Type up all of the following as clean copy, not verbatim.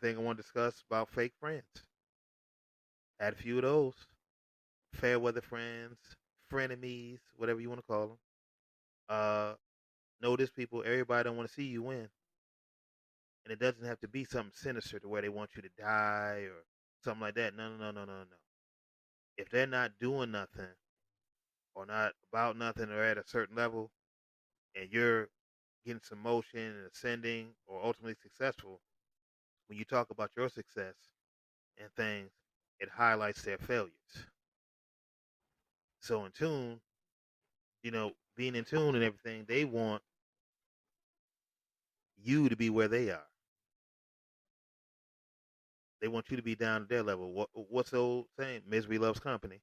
thing I want to discuss about fake friends. Had a few of those. Fair weather friends, frenemies, whatever you want to call them. Uh, Notice people, everybody don't want to see you win. And it doesn't have to be something sinister to where they want you to die or something like that. No, no, no, no, no, no. If they're not doing nothing or not about nothing or at a certain level and you're getting some motion and ascending or ultimately successful, when you talk about your success and things, it highlights their failures. So in tune, being in tune and everything, they want you to be where they are. They want you to be down to their level. What's the old saying? Misery loves company.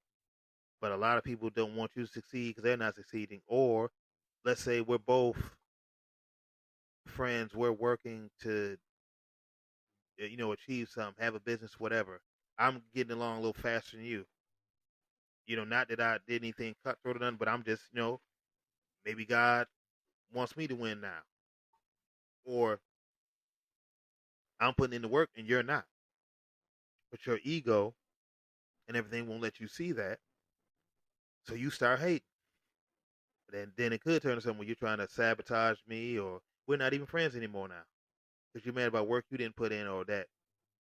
But a lot of people don't want you to succeed because they're not succeeding. Or let's say we're both friends. We're working to, achieve something, have a business, whatever. I'm getting along a little faster than you. Not that I did anything cutthroat or nothing, but I'm just, maybe God wants me to win now. Or I'm putting in the work and you're not. But your ego and everything won't let you see that. So you start hating. Then it could turn to something where you're trying to sabotage me or we're not even friends anymore now. Because you're mad about work you didn't put in or that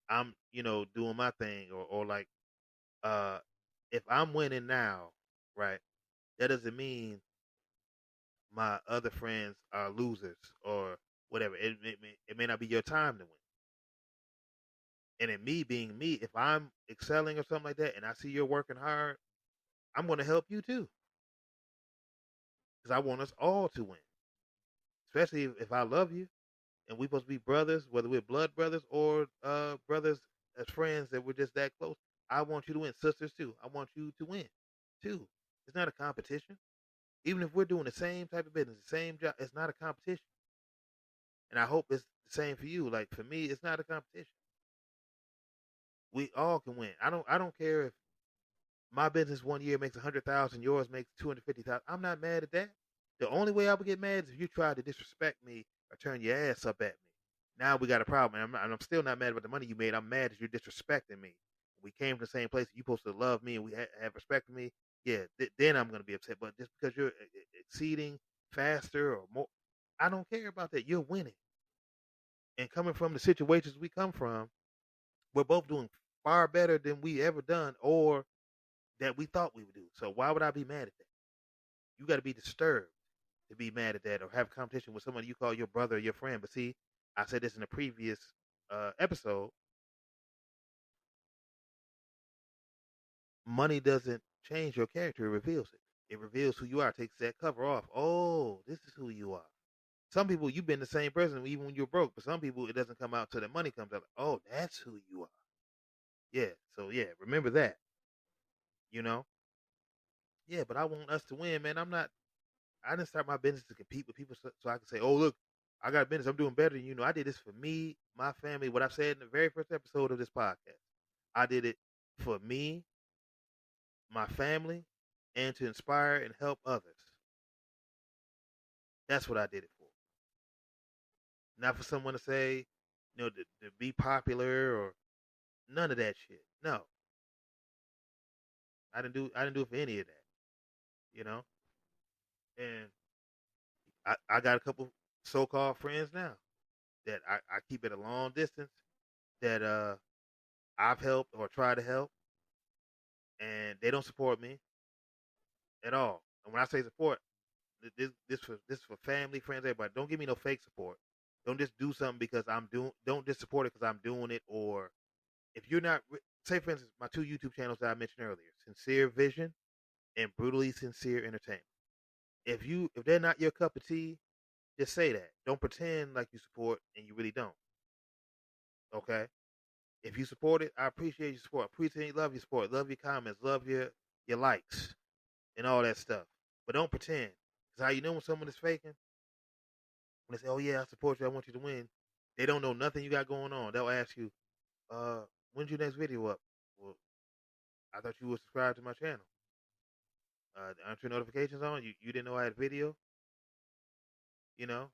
I'm, doing my thing or like uh if I'm winning now, right, that doesn't mean my other friends are losers or whatever. It may not be your time to win. And in me being me, if I'm excelling or something like that and I see you're working hard, I'm going to help you too. Because I want us all to win. Especially if I love you and we're supposed to be brothers, whether we're blood brothers or brothers as friends that we're just that close. I want you to win. Sisters too. I want you to win too. It's not a competition. Even if we're doing the same type of business, the same job, it's not a competition. And I hope it's the same for you. Like for me, it's not a competition. We all can win. I don't care if my business 1 year makes 100,000, yours makes 250,000. I'm not mad at that. The only way I would get mad is if you try to disrespect me or turn your ass up at me. Now we got a problem. And I'm still not mad about the money you made. I'm mad that you're disrespecting me. We came from the same place. You're supposed to love me and we have respect for me. Yeah, then I'm going to be upset. But just because you're exceeding faster or more, I don't care about that. You're winning. And coming from the situations we come from, we're both doing far better than we ever done or that we thought we would do. So why would I be mad at that? You got to be disturbed to be mad at that or have a competition with someone you call your brother or your friend. But see, I said this in a previous episode. Money doesn't change your character; it reveals it. It reveals who you are. Takes that cover off. Oh, this is who you are. Some people you've been the same person even when you're broke, but some people it doesn't come out till the money comes out. Oh, that's who you are. Yeah. So yeah, remember that. You know. Yeah, but I want us to win, man. I didn't start my business to compete with people so I can say, oh, look, I got a business. I'm doing better than you. I did this for me, my family. What I said in the very first episode of this podcast, I did it for me, my family, and to inspire and help others. That's what I did it for. Not for someone to say, to be popular or none of that shit. No, I didn't do it for any of that. You know, and I got a couple so-called friends now that I keep at a long distance that I've helped or tried to help, and they don't support me at all. And when I say support, this for family, friends, everybody. Don't give me no fake support. Don't just do something because I'm doing. Don't just support it because I'm doing it. Or if you're not, say for instance, my two YouTube channels that I mentioned earlier, Sincere Vision and Brutally Sincere Entertainment. If they're not your cup of tea, just say that. Don't pretend like you support and you really don't. Okay. If you support it, I appreciate your support. I appreciate love your support. Love your comments. Love your likes and all that stuff. But don't pretend. Because how you know when someone is faking? When they say, oh, yeah, I support you. I want you to win. They don't know nothing you got going on. They'll ask you, when's your next video up? Well, I thought you were subscribed to my channel. Aren't your notifications on? You didn't know I had video? You know?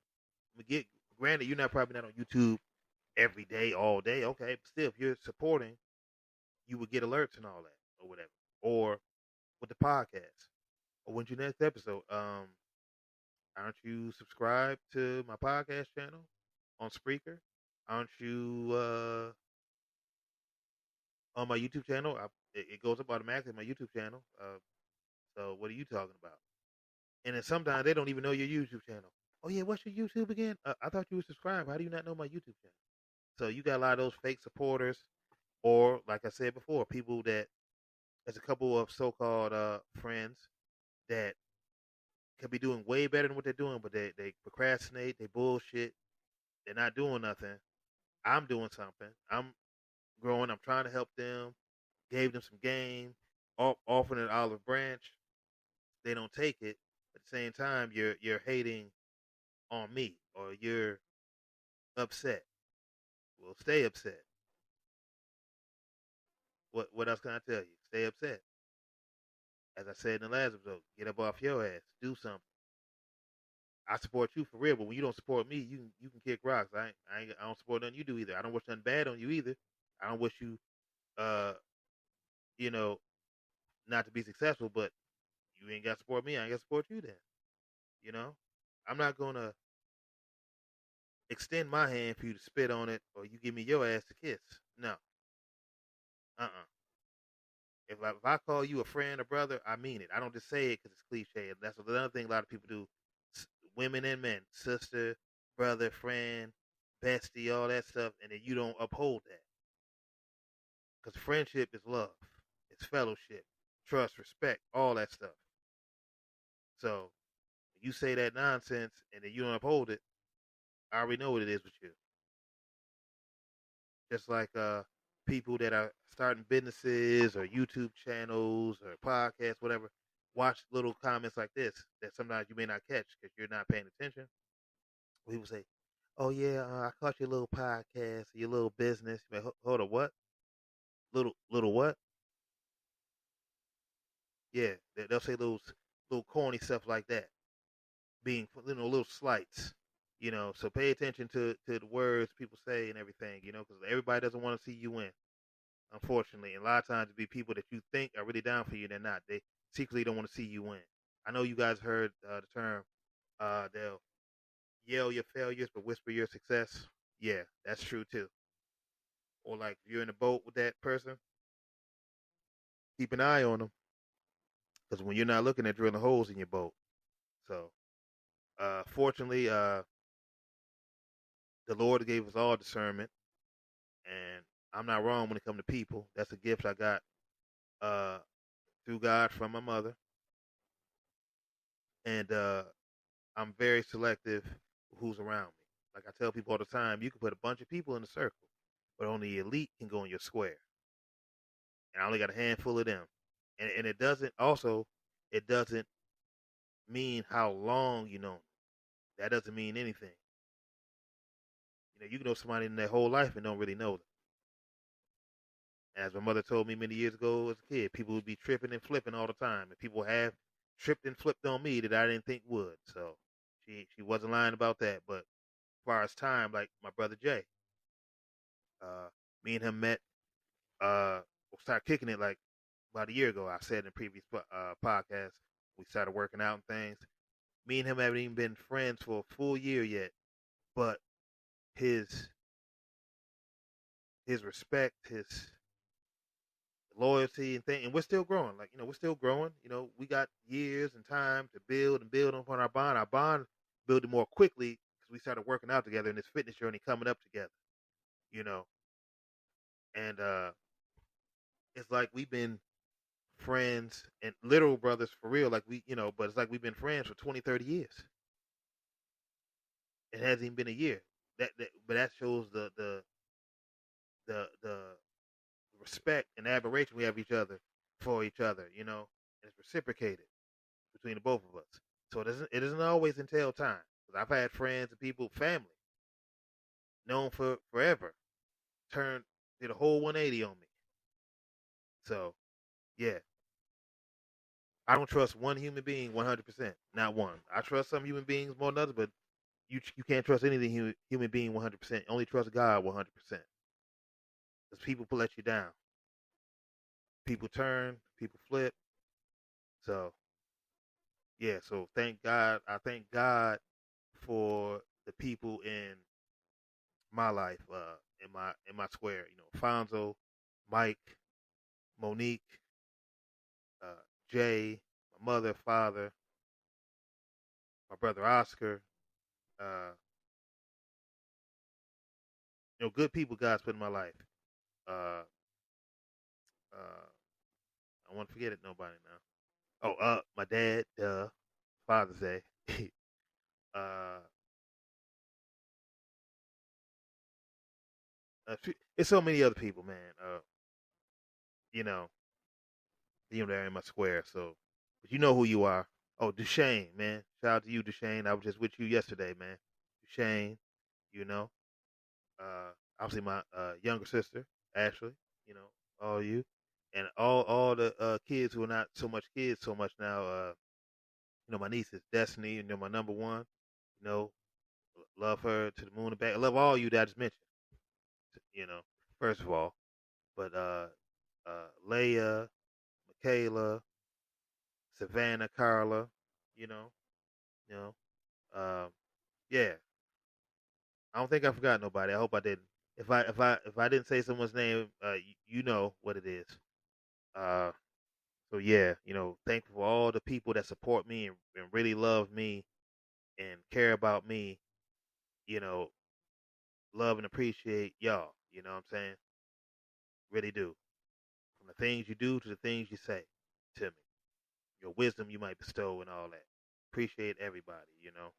Granted, you're not probably not on YouTube every day, all day. Okay, but still, if you're supporting, you would get alerts and all that or whatever. Or with the podcast, or when's your next episode? Aren't you subscribed to my podcast channel on Spreaker? Aren't you on my YouTube channel? It goes up automatically on my YouTube channel. So what are you talking about? And then sometimes they don't even know your YouTube channel. Oh yeah, what's your YouTube again? I thought you were subscribed. How do you not know my YouTube channel? So you got a lot of those fake supporters, or like I said before, people that there's a couple of so-called friends that could be doing way better than what they're doing, but they procrastinate, they bullshit, they're not doing nothing. I'm doing something. I'm growing. I'm trying to help them. Gave them some game, offering an olive branch. They don't take it. At the same time, you're hating on me, or you're upset. Well, stay upset. What else can I tell you? Stay upset. As I said in the last episode, get up off your ass. Do something. I support you for real, but when you don't support me, you can kick rocks. I don't support nothing you do either. I don't wish nothing bad on you either. I don't wish you uh you know not to be successful, but you ain't got to support me. I ain't got to support you then. You know, I'm not gonna extend my hand for you to spit on it, or you give me your ass to kiss. No, if I call you a friend or brother, I mean it. I don't just say it because it's cliche. That's another thing a lot of people do. Women and men, sister, brother, friend, bestie, all that stuff, and then you don't uphold that because friendship is love, it's fellowship, trust, respect, all that stuff. So you say that nonsense and then you don't uphold it, I already know what it is with you. Just like people that are starting businesses or YouTube channels or podcasts, whatever, watch little comments like this that sometimes you may not catch because you're not paying attention. People say, "Oh yeah, I caught your little podcast, your little business." Man, hold on, what? Little what? Yeah, they'll say those little corny stuff like that, being little slights. So pay attention to the words people say and everything. Because everybody doesn't want to see you win, unfortunately. And a lot of times it be people that you think are really down for you, they're not. They secretly don't want to see you win. I know you guys heard the term, they'll yell your failures but whisper your success. Yeah, that's true too. Or like if you're in a boat with that person, keep an eye on them because when you're not looking, they're drilling holes in your boat. So, fortunately, the Lord gave us all discernment, and I'm not wrong when it comes to people. That's a gift I got uh, through God from my mother, and I'm very selective who's around me. Like I tell people all the time, you can put a bunch of people in a circle, but only the elite can go in your square. And I only got a handful of them. And it doesn't mean how long you know them. That doesn't mean anything. You can know somebody in their whole life and don't really know them. And as my mother told me many years ago as a kid, people would be tripping and flipping all the time. And people have tripped and flipped on me that I didn't think would. So she wasn't lying about that. But as far as time, like my brother Jay, uh, me and him met, we started kicking it like about a year ago. I said in the previous podcast, we started working out and things. Me and him haven't even been friends for a full year yet, but his respect, his loyalty and thing, and we're still growing. Like we're still growing. We got years and time to build and build upon our bond. Our bond building more quickly because we started working out together in this fitness journey coming up together. You know, and it's like we've been friends and literal brothers for real. Like but it's like we've been friends for 20, 30 years. It hasn't even been a year. But that shows the respect and admiration we have each other for each other. And it's reciprocated between the both of us. So it doesn't always entail time. Because I've had friends and people, family, known for forever, turn did a whole 180 on me. So yeah, I don't trust one human being 100%. Not one. I trust some human beings more than others, but you can't trust anything human being 100%. Only trust God 100%. Because people will let you down. People turn, people flip. So yeah, so thank God. I thank God for the people in my life, in my square. You know, Fonzo, Mike, Monique, Jay, my mother, father, my brother Oscar. Uh, good people God's put in my life. Uh, uh, I won't forget it. Nobody now. Oh, my dad. Father's Day. uh, it's so many other people, man. You know, they're in my square. So, but you know who you are. Oh, Duchesne, man. Shout out to you, Duchesne. I was just with you yesterday, man. Duchesne, you know. Obviously my younger sister, Ashley, you know, all you. And all the kids who are not so much kids so much now, my niece is Destiny, my number one, you know, love her to the moon and back. I love all you that I just mentioned, you know, first of all. But Leia, Michaela, Savannah, Carla, you know, you know, um, yeah. I don't think I forgot nobody. I hope I didn't. If I didn't say someone's name, you know what it is. Uh, so yeah, thankful for all the people that support me and really love me and care about me. You know, love and appreciate y'all. You know what I'm saying? Really do. From the things you do to the things you say to me, your wisdom you might bestow and all that. Appreciate everybody. You know.